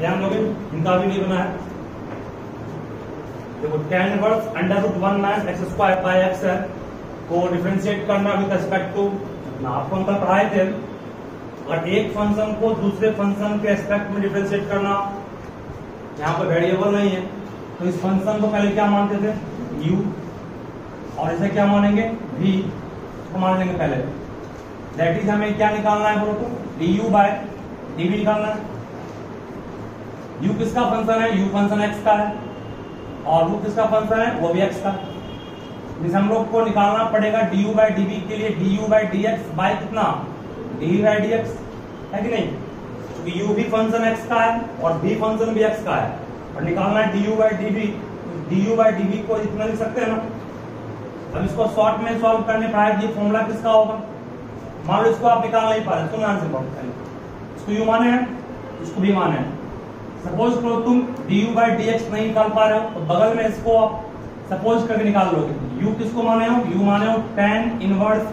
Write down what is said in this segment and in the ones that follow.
ध्यान दोगे, इनका भी नहीं बना है। देखो tan inverse under root 1 minus x square by x है, को डिफरेंशिएट करना विद रिस्पेक्ट टू, आपको हम कल पढ़ाए थे, और एक फंक्शन को दूसरे फंक्शन के एस्पेक्ट में डिफरेंशिएट करना, यहाँ पर वेरिएबल नहीं है तो इस फंक्शन को पहले क्या मानते थे, u, और इसे क्या मानेंगे, v को मान लेंगे पहले। दैट इज हमें क्या निकालना है बोलो तो, du बाय dv निकालना है। u किसका फंक्शन है, u फंक्शन x का है, और वो किसका फंक्शन है, वो भी x का। इसे हम लोग को निकालना पड़ेगा du बाय dv के लिए du बाय dx बाय कितना, dv बाय dx, है कि नहीं, क्योंकि u भी फंक्शन x का है और v फंक्शन भी x का है, और निकालना है du बाय dv को इतना लिख सकते हैं ना। अब इसको शॉर्ट में सॉल्व करने पर ये फॉर्मूला किसका होगा, मान लो इसको आप निकाल नहीं पा रहे, इसको ध्यान से पढ़ो, इसको u माने हैं, इसको भी माने हैं। सपोज करो तुम du बाय dx नहीं निकाल पा रहे हो तो बगल में इसको आप सपोज करके निकाल लोगे। u किसको माने हो, u माने हो tan inverse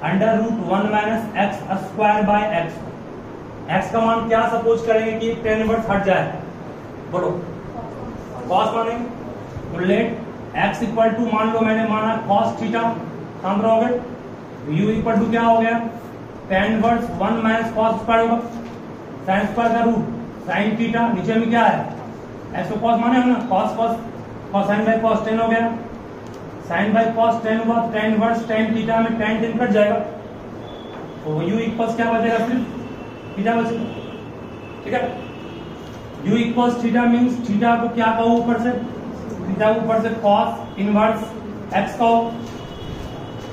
under root 1 minus x square by x. x का मान क्या सपोज करेंगे कि tan इनवर्स हट जाए, बोलो cos मानेंगे, तो लेट x इक्वल टू, मान लो मैंने माना cos थीटा, शांत रहोगे, u इक्वल टू क्या हो गया, tan inverse 1 minus cos square होगा, sin स्क्वायर का रूट sin थीटा, नीचे में क्या है x को cos माने हो ना, cos sin by cos tan हो गया, sin बाय cos tan हुआ, tan इनवर्स tan थीटा में tan कट जाएगा, तो u इक्वल्स क्या बचेगा, सिर्फ थीटा बचेगा, ठीक है। u equals theta means theta को क्या कहो ऊपर से, थीटा को ऊपर से cos इनवर्स x कहो,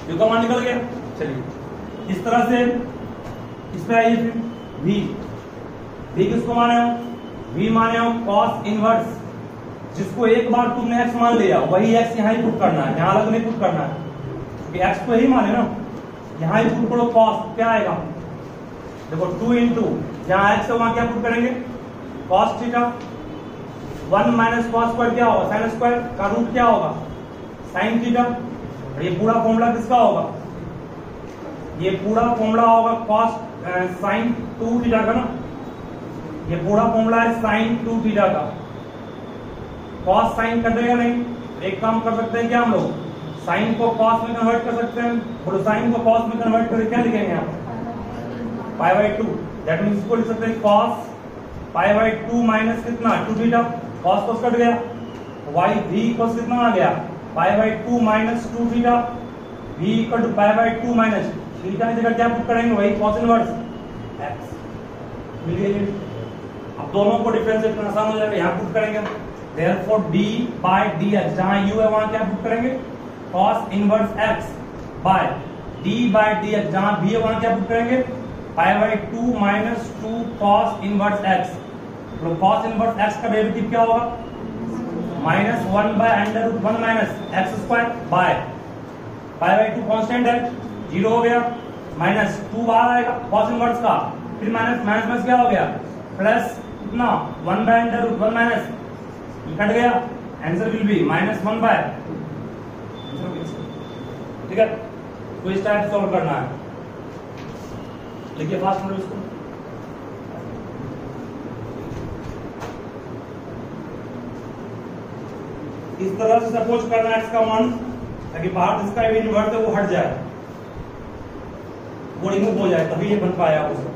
u का मान निकल गया। चलिए इस तरह से इस पे आइए, फिर v किसको माने हो, v माने हो cos इनवर्स, जिसको एक बार तुमने x मान लिया वही x यहाँ ही पुट करना है, यहाँ अलग नहीं पुट करना है, क्योंकि x को यही माने ना, यहाँ ही पुट करो cos, क्या आएगा, देखो 2 इंटू जहाँ x है वहां क्या पुट करेंगे, cos theta, 1 minus cos square क्या होगा, sin स्क्वायर का रूट क्या होगा, sin थीटा, और ये पूरा फॉर्मूला किसका होगा, ये पूरा फॉर्मूला होगा cos sin 2 थीटा का ना, ये पूरा फॉर्मूला है sin 2 थीटा का। cos sin कटेगा नहीं, एक काम कर सकते हैं क्या हम लोग, sin को cos में कन्वर्ट कर सकते हैं, और sin को cos में कन्वर्ट करके क्या लिखेंगे यहाँ पाई बाय 2, दैट मींस इसको लिख सकते हैं cos पाई बाय 2 माइनस कितना 2 थीटा, cos cos कट गया, y v इक्वल्स कितना आ गया pi by 2 minus 2 theta, v equal to pi by 2 minus theta की जगह क्या पुट करेंगे, वही cos इनवर्स x, मिल गई। अब दोनों को डिफरेंशिएट करना आसान हो जाएगा, यहाँ पुट करेंगे, देयरफॉर d बाय dx, जहां u है वहां क्या पुट करेंगे, cos inverse x by d by dx, जहां v है वहां क्या पुट करेंगे, pi by 2 minus 2 cos inverse x, तो cos इनवर्स x का डेरिवेटिव क्या होगा, minus 1 by under root 1 minus x square by pi by 2 constant है, 0 हो गया, माइनस 2 बाहर आएगा cos इनवर्स का, फिर माइनस माइनस क्या हो गया, प्लस कितना 1 by under root 1 minus, cut गया, answer will be minus 1 by, ठीक है। तो इस टाइप सॉल्व करना है, लिखिए फास्ट में इसको, इस तरह से सपोज करना है x का मान, ताकि बाहर जिसका इनवर्स है वो हट जाए, वो रिमूव हो जाए, तभी ये बन पाया उसको।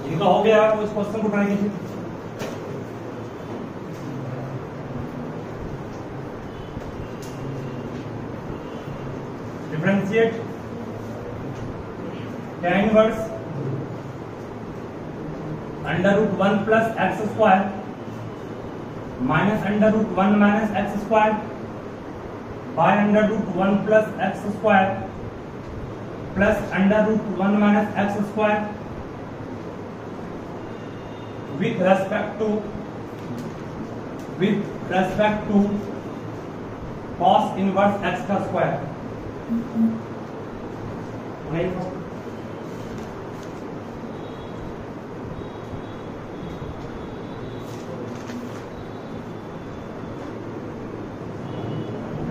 इनका हो गया, तो इस क्वेश्चन को ट्राई कीजिए। Differentiate tan inverse under root 1 plus x square minus under root 1 minus x square by under root 1 plus x square plus under root 1 minus x square with respect to cos inverse x का square.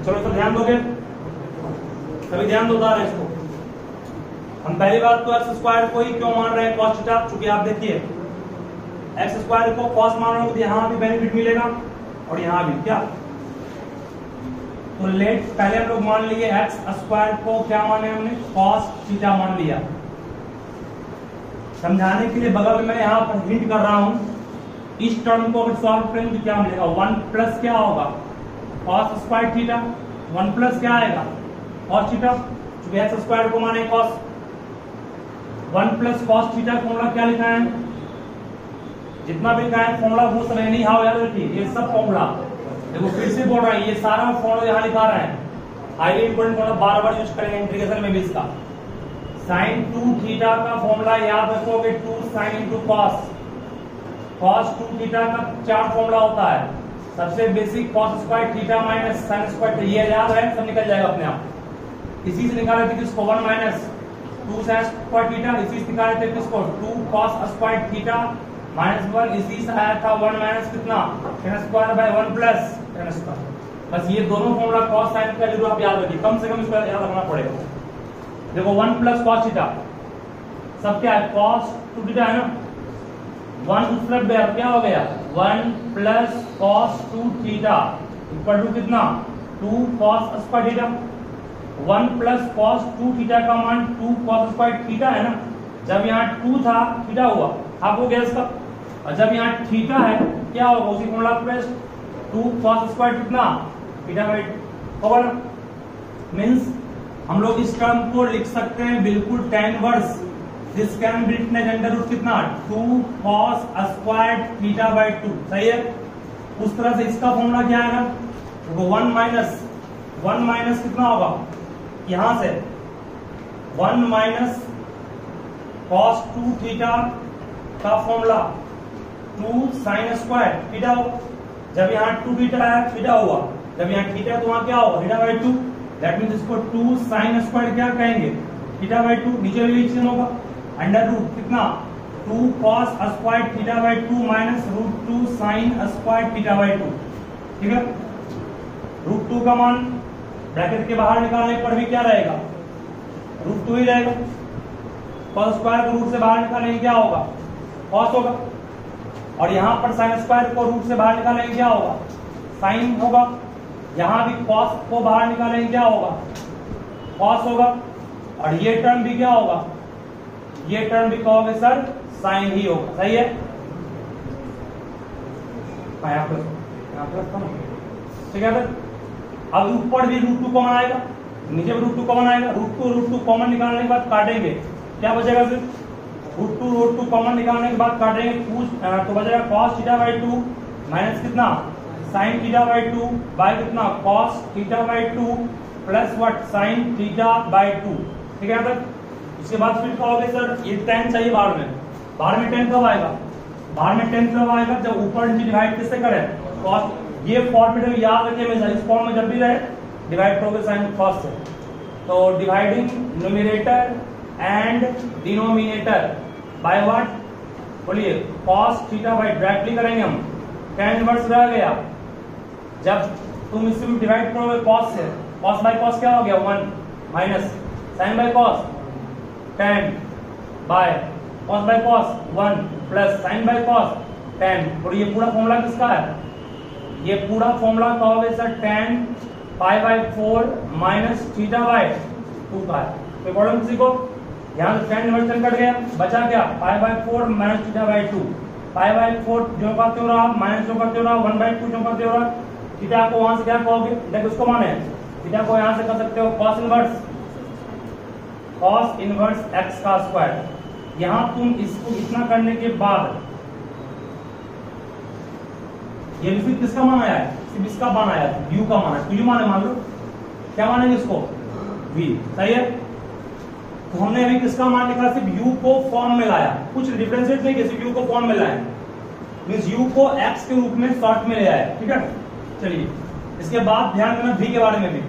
चलो तो ध्यान दोगे, सभी ध्यान दो रहे इसको। हम पहली बात तो एक्स स्क्वायर को ही क्यों मान रहे हैं कॉस थीटा, क्योंकि आप देखिए एक्स स्क्वायर को कॉस मान रहे हो तो यहाँ भी बेनिफिट मिलेगा और यहाँ भी क्या। तो लेट पहले हम लोग मान लिए एक्स स्क्वायर को क्या माने हमने, कॉस थीटा मान लिया। समझाने के लिए बगल में मैं यहाँ पर हिंट कर रहा हूं, इस टर्म को अगर सॉल्व करेंगे तो क्या मिलेगा, 1 प्लस क्या होगा कॉस स्क्वायर थीटा, 1 प्लस क्या आएगा कॉस थीटा, क्योंकि एक्स स्क्वायर को माने cos. 1 plus cos theta formula क्या लिखा है, जितना भी लिखा है फॉर्मूला वो सब नहीं हाउ याद रखिए, ये सब फॉर्मूला देखो फिर से बोल रहा है, ये सारा फॉर्मूला यहाँ लिखा रहा है, हाईली इंपोर्टेंट फॉर्मूला बार बार यूज करेंगे इंटीग्रेशन में भी इसका। साइन 2 थीटा का फॉर्मूला याद रखोगे 2 sine into cos, cos 2 theta का 4 फॉर्मूला होता है, सबसे basic cos square theta minus sine square, ये याद है सब निकल जाएगा अपने आप। इसी से निकाले थे किसको 1 माइनस 2 साइन स्क्वायर थीटा, इसी से निकाले थे किसको 2 कॉस स्क्वायर थीटा माइनस 1, इसी से आया था 1 माइनस कितना tan square by 1 plus tan square. बस ये दोनों फॉर्मूला कॉस साइन का जरूर आप याद रखिए, कम से कम इसको याद रखना पड़ेगा। देखो 1 प्लस कॉस थीटा सब क्या है कॉस 2 थीटा है ना, 1 उस तरफ गया क्या हो गया 1 plus cos 2 theta equal to कितना 2 cos square theta. 1 plus cos 2 theta का मान 2 कॉस स्क्वायर थीटा है ना, जब यहाँ 2 था थीटा हुआ हाफ हो गया इसका, और जब यहाँ थीटा है क्या होगा उसी फॉर्मूला प्लस 2 कॉस स्क्वायर कितना थीटा बाय होगा ना। मींस हम लोग इस टर्म को लिख सकते हैं बिल्कुल tan inverse, this can be written as under root कितना 2 cos स्क्वायर थीटा बाय 2, सही है। उस तरह से इसका फॉर्मूला क्या आएगा, देखो 1 माइनस कितना होगा यहां से 1 माइनस cos 2 थीटा का फॉर्मूला 2 साइन स्क्वायर थीटा हो, जब यहाँ 2 थीटा है थीटा हुआ, जब यहाँ थीटा तो वहां क्या होगा थीटा बाय 2, दैट मींस इसको 2 साइन स्क्वायर क्या कहेंगे थीटा बाय 2, नीचे रिलेशन होगा अंडर रूट कितना 2 cos square theta by 2 minus root 2 sine square theta by 2, ठीक है। रूट 2 का मान ब्रैकेट के बाहर निकालने पर भी क्या रहेगा रूट 2 ही रहेगा, cos स्क्वायर को रूट से बाहर निकालेंगे क्या होगा cos होगा, और यहाँ पर साइन स्क्वायर को रूट से बाहर निकालेंगे क्या होगा साइन होगा, यहाँ भी cos को बाहर निकालेंगे क्या होगा cos होगा, और ये टर्म भी क्या होगा ये टर्म भी कहोगे सर साइन ही होगा, सही है। ठीक है सर, अब ऊपर भी रूट 2 कॉमन आएगा, नीचे भी रूट 2 कॉमन आएगा, रूट 2 कॉमन निकालने के बाद काटेंगे क्या बचेगा सिर्फ रूट 2 कॉमन निकालने के बाद काटेंगे तो बचेगा cos थीटा बाय 2 माइनस कितना sin थीटा बाय 2 बाय कितना cos theta by 2 plus what sin theta by 2, ठीक है सर। इसके बाद फिर कहोगे सर ये tan चाहिए बाहर में tan कब आएगा, बाहर में tan कब आएगा जब ऊपर नीचे डिवाइड किससे करें cos, ये फॉर्मेट में याद रखिए हमेशा, इस फॉर्म में जब भी रहे डिवाइड करोगे sin cos से, तो dividing numerator and denominator by what बोलिए cos थीटा बाय डायरेक्टली करेंगे हम, tan इनवर्स रह गया, जब तुम इससे भी डिवाइड करोगे cos से, cos बाय cos क्या हो गया 1 minus sin by cos tan by cos by cos 1 plus sin by cos tan, और ये पूरा फॉर्मूला किसका है, ये पूरा फॉर्मूला कहोगे sir tan pi by 4 minus theta by 2 का है। कोई प्रॉब्लम किसी को, यहाँ से tan इनवर्स कट गया, बचा क्या pi by 4 minus theta by 2, pi by 4 जो का क्यों रहा माइनस जो का क्यों रहा 1 बाय 2 जो का क्यों रहा, थीटा को वहां से क्या कहोगे देखो उसको माने थीटा को यहां से कर सकते हो cos इनवर्स x का स्क्वायर। यहां तुम इसको इतना करने के बाद ये भी किसका मान आया है, सिर्फ इसका मान आया है u का मान है, तो u माने मान लो क्या मानेंगे इसको v, सही है। तो हमने अभी किसका मान निकाला, सिर्फ u को फॉर्म में लाया, कुछ डिफरेंशिएट नहीं किया, सिर्फ u को फॉर्म में लाया, मींस u को x के रूप में शॉर्ट में ले आया, ठीक है। चलिए इसके बाद ध्यान देना v के बारे में भी,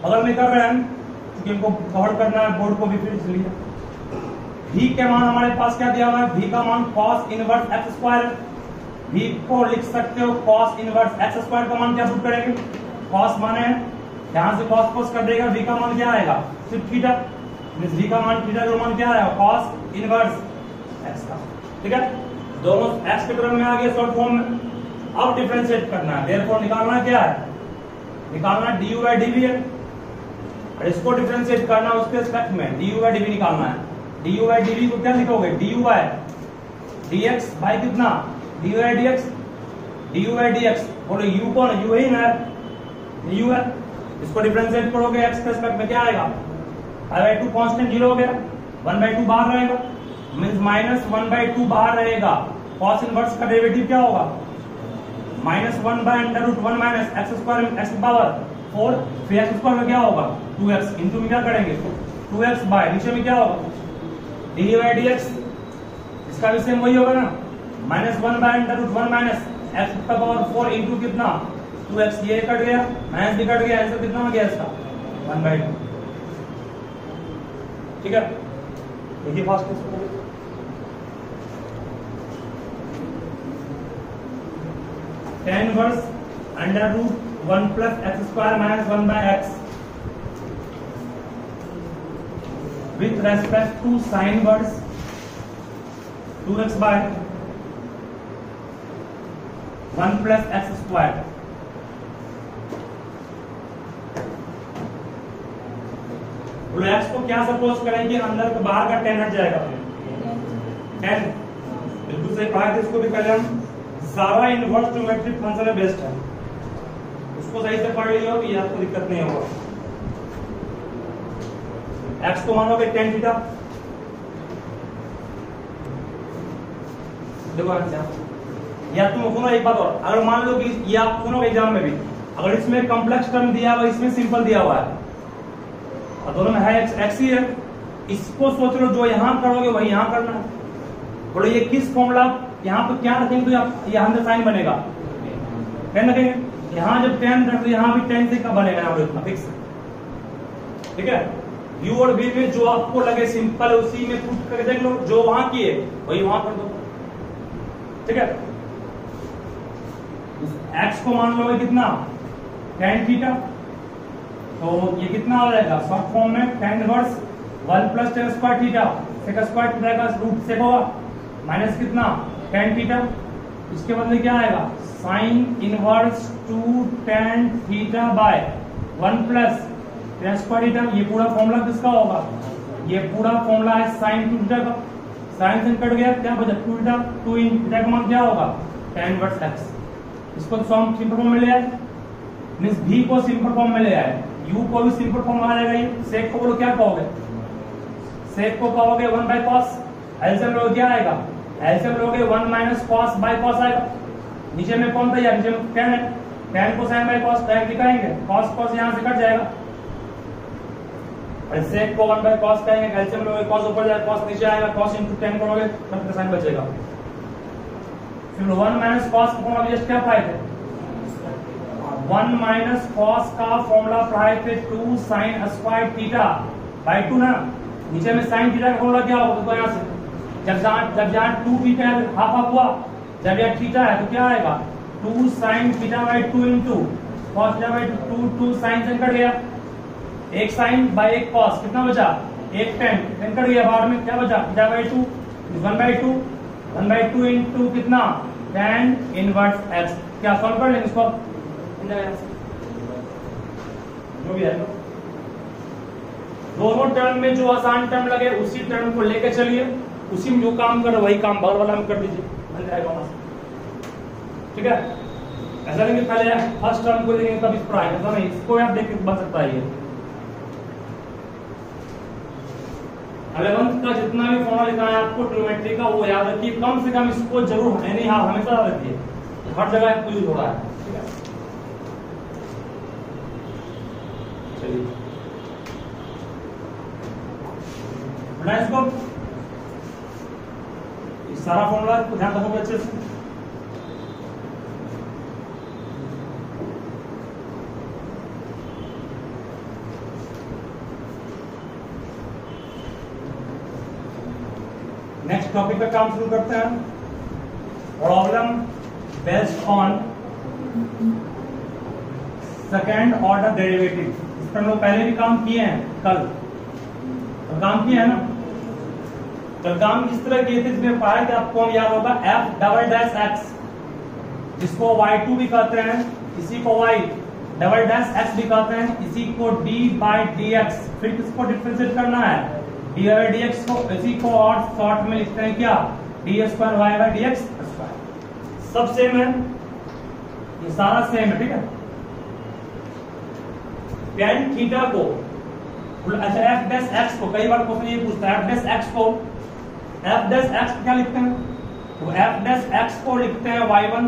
अगर मैं कर रहे हैं क्योंकि हमको कवर करना है बोर्ड को भी, फिर इसलिए v के मान हमारे पास क्या दिया हुआ है, v का मान cos inverse x square, v को लिख सकते हो cos इनवर्स x स्क्वायर का मान क्या पुट करेंगे, cos माने यहां से cos cos कर देगा, v का मान क्या आएगा, सिर्फ थीटा, मींस v का मान, थीटा का मान क्या आएगा, cos इनवर्स x का। ठीक है, दोनों x के टर्म में आ गए शॉर्ट फॉर्म में। अब डिफरेंशिएट करना है, देयरफॉर निकालना क्या है, निकालना du by dv है, और इसको डिफरेंशिएट करना उसके रिस्पेक्ट में du by dv निकालना है। du by dv को क्या लिखोगे, du by dx बाय कितना, du by dx, du by dx। बोलो u कौन है, u ही ना, u है, इसको डिफरेंशिएट करोगे x के रिस्पेक्ट में क्या आएगा, i/2 कांस्टेंट 0 हो गया, 1/2 बाहर रहेगा, मींस -1/2 बाहर रहेगा। cos इनवर्स का डेरिवेटिव क्या होगा, -1/√1 माइनस एक्स स्क्वायर एक्स की पावर 4, फिर एक्स स्क्वायर में क्या होगा 2x, इंटू में क्या करेंगे 2x बाय नीचे में क्या होगा dy by dx, इसका भी सेम वही होगा ना, -1/√1 माइनस एक्स का पावर 4 इंटू कितना 2x, ये कट गया, माइनस भी कट गया, आंसर कितना हो गया इसका 1/2। ठीक है, देखिए fast tan inverse √1 plus x square minus 1 by x with respect to sine inverse 2x by 1 plus x square. बोलो x को क्या सपोज करें कि अंदर का बाहर का tan हट जाएगा, tan बिल्कुल सही पढ़ा, इसको भी पहले हम सारा इनवर्स ज्योमेट्रिक फंक्शन में बेस्ड है, उसको सही से पढ़ लियो कि आपको दिक्कत नहीं होगा। x को मानोगे tan थीटा, देखो या तुम सुनो एक बात और, अगर मान लो कि ये आप सुनोगे एग्जाम में भी, अगर इसमें कॉम्प्लेक्स टर्म दिया हुआ है, इसमें सिंपल दिया हुआ है, और दोनों में है x ही है, इसको सोच लो जो यहां करोगे वही यहां करना है। बोलो ये किस फॉर्मूला, यहाँ पे क्या रखेंगे तो यहाँ से साइन बनेगा, टेन रखेंगे, यहाँ जब टेन रख, यहाँ भी टेन से का बनेगा, यहाँ पे इतना फिक्स। ठीक है, u और v में जो आपको लगे सिंपल उसी में पुट करके देख लो, जो वहां किए वही वहां कर दो। ठीक है, x को मान लो कितना tan थीटा, तो ये कितना हो जाएगा शॉर्ट फॉर्म में tan inverse 1 plus tan square theta, sec square theta का रूट सेक होगा, माइनस कितना tan थीटा, इसके बदले क्या आएगा sine inverse 2 tan theta by 1 plus tan square theta. ये पूरा फॉर्मूला किसका होगा, ये पूरा फॉर्मूला है साइन 2 थीटा का, साइन से कट गया क्या बचा 2 थीटा, 2 इन थीटा का मान क्या होगा tan इनवर्स x। इसको तो सिंपल फॉर्म में ले आए, मींस v को सिंपल फॉर्म में ले आए, u को भी सिंपल फॉर्म में आ जाएगा, ये सेक को बोलो क्या कहोगे, सेक को कहोगे 1 बाय cos, एलसीएम लोगे क्या आएगा, एलसीएम लोगे 1 माइनस cos बाय cos आएगा, नीचे में कौन था यार, नीचे में tan है, tan को sin बाय cos डायरेक्ट लिखाएंगे, cos cos यहां से कट जाएगा, और sec को 1 बाय cos कहेंगे, एलसीएम लोगे cos ऊपर जाएगा cos नीचे आएगा, cos into tan करोगे तब का sin बचेगा। फिर 1 माइनस cos का फॉर्मूला जस्ट क्या पाए थे, 1 माइनस cos का फॉर्मूला पाए थे 2 sin स्क्वायर थीटा बाय 2 ना, नीचे में sin थीटा का फॉर्मूला क्या होगा, तो यहां से जब जहां 2 थीटा हाफ हाफ हुआ, जब यह थीटा है तो क्या आएगा 2 sin theta by 2 into cos theta by 2 sin से कट गया, एक sin बाय एक cos कितना बचा, एक tan कट गया, बाहर में क्या बचा थीटा बाय 2 1 बाय 2 into कितना tan इनवर्स x। क्या सॉल्व कर लेंगे इसको, जो भी है दोनों टर्म में जो आसान टर्म लगे उसी टर्म को लेके चलिए, उसी में जो काम करो वही काम बगल वाला में कर दीजिए, बन जाएगा वहां से। ठीक है, ऐसा नहीं कि पहले फर्स्ट टर्म को देंगे तब इस पर आएगा, ऐसा नहीं, इसको आप देख के बन सकता है। ये 11th का जितना भी फॉर्मूला लिखा है आपको ट्रिग्नोमेट्री का वो याद रखिए, कम से कम इसको जरूर एनी हाउ हमेशा याद रखिए, हर जगह यूज हो रहा है। ठीक है, चलिए इसको सारा फॉर्मूला ध्यान रखोगे अच्छे से। नेक्स्ट टॉपिक का काम शुरू करते हैं, problem based on second order derivative. इस पर हम लोग पहले भी काम किए हैं, कल काम किए हैं ना। कल काम किस तरह किए थे, इसमें पाया कि आपको हम याद होगा एफ डबल डैश एक्स, जिसको y2 भी कहते हैं, इसी को y डबल डैश एक्स भी कहते हैं, इसी को d बाई डी एक्स। फिर किसको डिफरेंशिएट करना है, डी बाई डी एक्स को, इसी को और शॉर्ट में लिखते हैं क्या, d square y by d x square. सब सेम है, ये सारा सेम है, ठीक है। tan थीटा को, अच्छा एफ डैश एक्स को, कई बार क्वेश्चन ये पूछता है एफ डैश एक्स को, एफ डैश एक्स क्या लिखते हैं, तो एफ डैश एक्स को लिखते हैं y1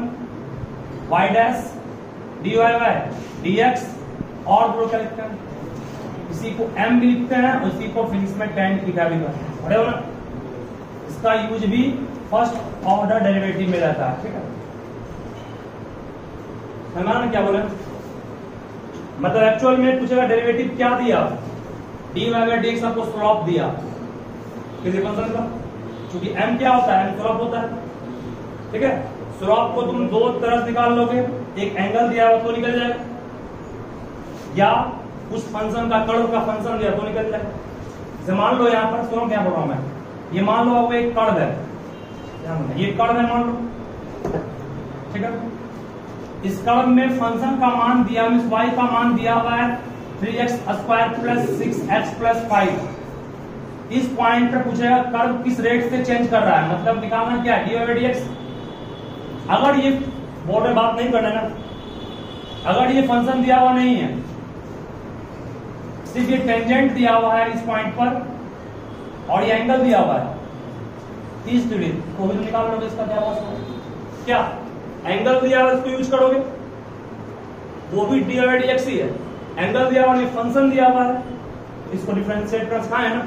y dash dy by dx, और दो क्या लिखते हैं, इसी को m भी लिखते हैं, उसी को फिर इसमें tan थीटा भी करते हैं, पढ़े हो ना। इसका यूज भी फर्स्ट ऑर्डर डेरिवेटिव में रहता है, ठीक है। समझना क्या बोले, मतलब एक्चुअल में पूछेगा डेरिवेटिव क्या दिया, dy बाय dx आपको स्लॉप दिया किसी फंक्शन का, क्योंकि m क्या होता है, m स्लॉप होता है, ठीक है। स्लॉप को तुम दो तरह से निकाल लोगे, एक एंगल दिया हो तो निकल जाएगा, या उस फंक्शन का कर्व का फंक्शन दिया तो निकल जाएगा। जैसे मान लो यहाँ पर, सुनो क्या बोल रहा हूं मैं, ये मान लो आपको एक कर्व है, ये कर्व है मान लो, ठीक है। इस कर्व में फंक्शन का मान दिया, मींस y का मान दिया हुआ है 3x square plus 6x plus 5। इस पॉइंट पे पूछेगा कर्व किस रेट से चेंज कर रहा है, मतलब निकालना क्या है, डी बाई डी एक्स। अगर ये बोर्ड में बात नहीं करना ना, अगर ये फंक्शन दिया हुआ नहीं है, सिर्फ ये टेंजेंट दिया हुआ है इस पॉइंट पर और ये एंगल दिया हुआ है 30 डिग्री, तो भी निकाल लोगे इसका क्या होगा, क्या एंगल दिया हुआ इसको यूज करोगे, वो भी डी बाई डी एक्स ही है, एंगल दिया हुआ, फंक्शन दिया हुआ है, इसको डिफरेंशिएट कर सकते हैं ना,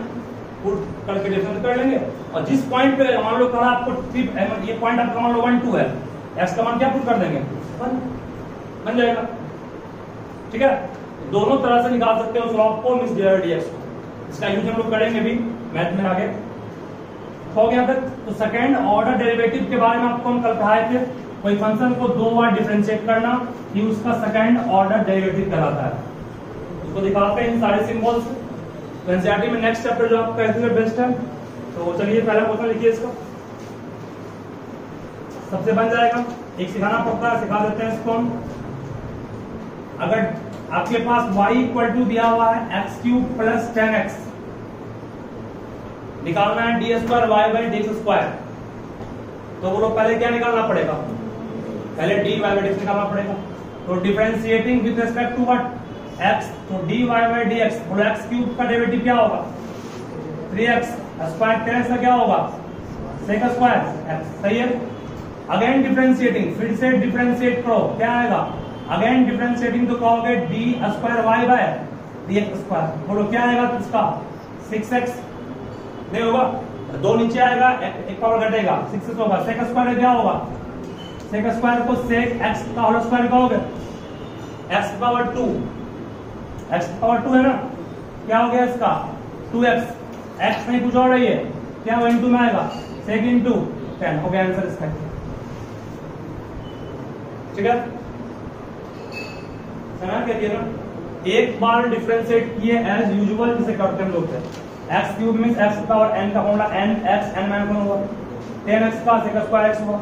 पुट करके डिफरेंशिएट कर लेंगे। और जिस पॉइंट पे मान लो कहा आपको ये पॉइंट आपका मान लो 1 2 है, एक्स का मान क्या पुट कर देंगे 1 बन जाएगा, ठीक है। दोनों तरह से निकाल सकते हो स्लॉप को, means D by d x को। इसका यूज हम लोग करेंगे भी मैथ में आगे, हो गया तक। तो सेकेंड ऑर्डर डेरिवेटिव के बारे में आपको हम कल पढ़ाए थे, कोई फंक्शन को दो बार डिफरेंशिएट करना, ये उसका सेकेंड ऑर्डर डेरिवेटिव कहलाता है। उसको दिखाते हैं इन सारे सिंबल्स। एनसीईआरटी में नेक्स्ट चैप्टर जो आप कहते हैं बेस्ट है, तो चलिए पहला क्वेश्चन लिखिए इसका, सबसे बन जाएगा। एक सिखाना पड़ता है, सिखा देते हैं इसको। अगर आपके पास y इक्वल टू दिया हुआ है एक्स क्यूब प्लस 10x, निकालना है d square y by d square, तो वो लोग पहले क्या निकालना पड़ेगा, पहले डी वाई बाई डी निकालना पड़ेगा। तो differentiating with respect to what, x, तो d y by d x, बोलो एक्स क्यूब का डेरिवेटिव क्या होगा 3x स्क्वायर, 10 का क्या होगा सेक स्क्वायर x, सही है। अगेन डिफरेंशिएटिंग, फिर से डिफरेंशिएट करो, क्या आएगा, अगेन डिफरेंशिएटिंग तो कहोगे d square y by d x square, बोलो क्या आएगा इसका 6x, नहीं होगा, दो नीचे आएगा, एक पावर घटेगा, 6x होगा, सेक स्क्वायर क्या होगा, सेक स्क्वायर को सेक x का होल स्क्वायर कहोगे, x पावर 2, x पावर 2 है ना, क्या हो गया इसका 2x, x नहीं कुछ और रही है, क्या वो इनटू में आएगा, सेक इनटू 10, हो गया आंसर इसका, ठीक है। समझ क्या ना, एक बार डिफरेंशिएट किए एज यूजुअल जिसे करते हम लोग, x cube means x power n का formula n x n minus 1 होगा, 10x का सेक स्क्वायर x होगा,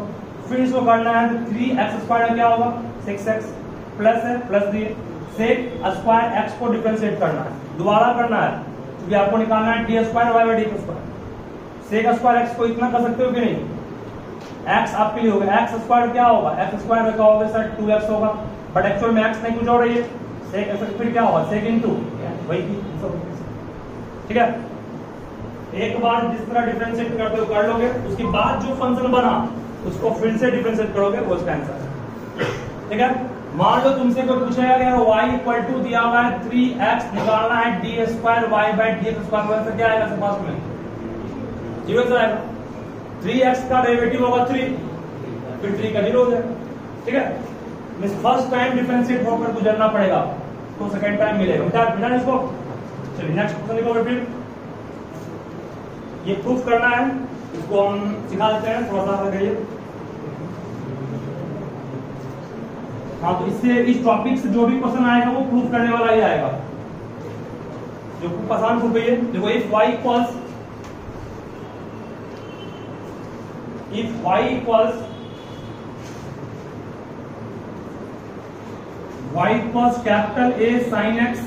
फिर इसको करना है तो 3x स्क्वायर क्या होगा 6x प्लस है, प्लस दिए सेक स्क्वायर x को डिफरेंशिएट करना है, दोबारा करना है क्योंकि आपको निकालना है d square y by d square. Sec square x को इतना कर सकते हो कि नहीं, x आपके लिए होगा, x स्क्वायर क्या होगा, x स्क्वायर में क्या होगा सर 2x होगा, बट एक्चुअल में x नहीं कुछ और रही है, सेक फिर क्या होगा सेक इनटू वही, ठीक है। एक बार जिस तरह डिफरेंशिएट करते हो कर लोगे, उसके बाद जो फंक्शन बना उसको फिर से डिफरेंशिएट करोगे, वो इसका आंसर है, ठीक है। मान लो तुमसे कोई पूछेगा कि y इक्वल टू दिया हुआ है 3x, निकालना है d square y by d square, तो क्या आएगा पास में 0 से आएगा, 3x का डेरिवेटिव होगा 3, फिर 3 का 0 हो जाएगा, ठीक है। मींस फर्स्ट टाइम डिफरेंशिएट होकर गुजरना पड़ेगा तो सेकंड टाइम मिलेगा, मिला इसको। चलिए नेक्स्ट क्वेश्चन लिखो फिर, ये प्रूफ करना है, इसको हम सिखा देते हैं, थोड़ा सा लगाइए। हाँ, तो इससे इस टॉपिक से जो भी क्वेश्चन आएगा वो प्रूव करने वाला ही आएगा, जो खूब आसान प्रूफ है। देखो if y equals capital A sin x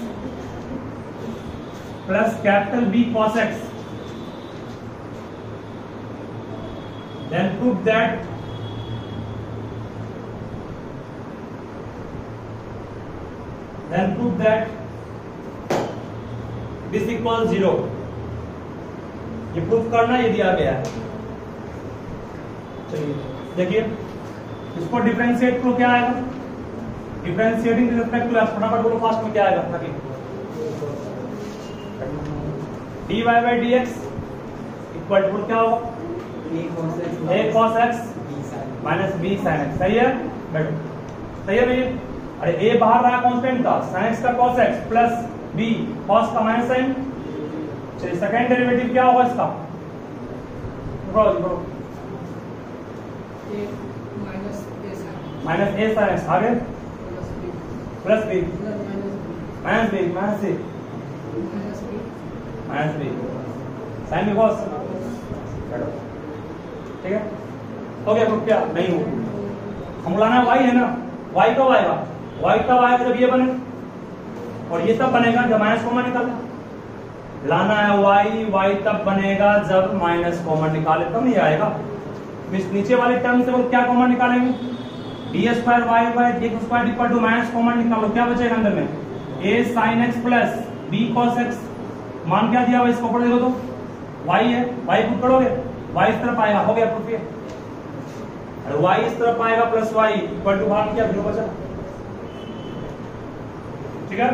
plus capital B cos x, then prove that this equals 0। ये प्रूफ करना ये दिया गया है। चलिए देखिए इसको डिफरेंशिएट करो, क्या आएगा? Differentiating with respect to x, फटाफट बोलो फास्ट में क्या आएगा? ताकि dy by dx equal to क्या होगा? a cos x माइनस b sin x। सही है बैठो, सही है भैया? अरे a बाहर रहा कांस्टेंट का, sin x का cos x प्लस b cos का माइनस sin। चलिए सेकंड डेरिवेटिव क्या होगा इसका? माइनस a sin x, आगे plus b minus b minus c minus b sin b cos। ठीक है, हो गया प्रूफ? क्या नहीं हो, हम लाना y है ना, y कब आएगा? y तब आएगा जब ये बने, और ये तब बनेगा जब माइनस कॉमन निकाले। लाना है y तब बनेगा जब माइनस कॉमन निकाले, तब नहीं आएगा। नीचे वाले टर्म से वो क्या कॉमन निकालेंगे? D square y by d x square equal to minus common निकालो, क्या बचेगा अंदर में? a sin x प्लस b cos x। मान क्या दिया हुआ इसको ऊपर देखो तो y है, y पुट करोगे y इस तरफ आएगा, हो गया प्रूफ ये। अरे y इस तरफ आएगा प्लस y इक्वल टू भाग क्या 0 बचा। ठीक है,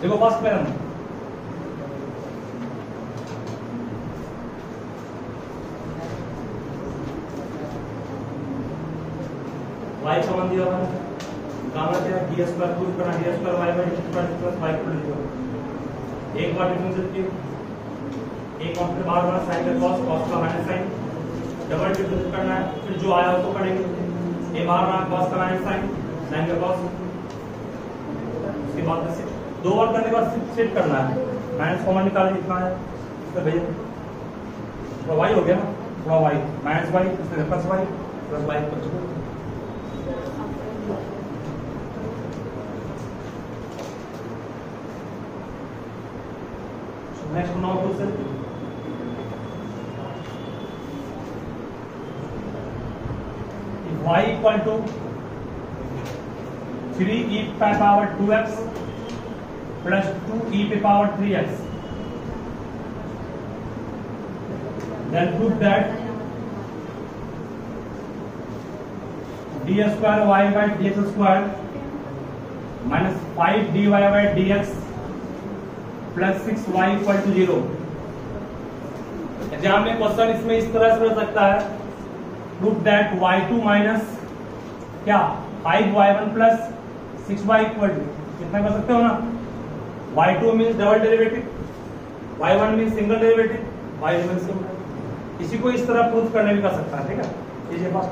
देखो फर्स्ट पैरम y का मान दिया हुआ है, गामा क्या है? डी स्क्वायर प्रूव करना, D square y by d square plus y plus 0। एक बार डिफरेंशिएट किया, एक कांस्टेंट बार बार sin का cos, cos का माइनस sin, डबल डिफरेंशिएट करना है, फिर जो आया उसको करेंगे। a बार बार cos का माइनस sin, sin का cos। उसके बाद से दो बार करने के बाद सेट करना है, माइनस कॉमन निकालना, कितना है तो भैया थोड़ा y हो गया ना, थोड़ा y minus y plus y plus y बच गया। नेक्स्ट नाउ टू से y equal to 3e power 2x plus 2e power 3x, then prove that d square y by dx square minus 5 dy by dx plus 6y equal to 0। Exam में question इसमें इस तरह से हो सकता है, prove that y2 minus क्या 5y1 plus 6y equal to, कितना कर सकते हो ना? y2 means double derivative, y1 means single derivative, y2 means single. इसी को इस तरह प्रूव करने भी कर सकता है। ठीक है, ये फर्स्ट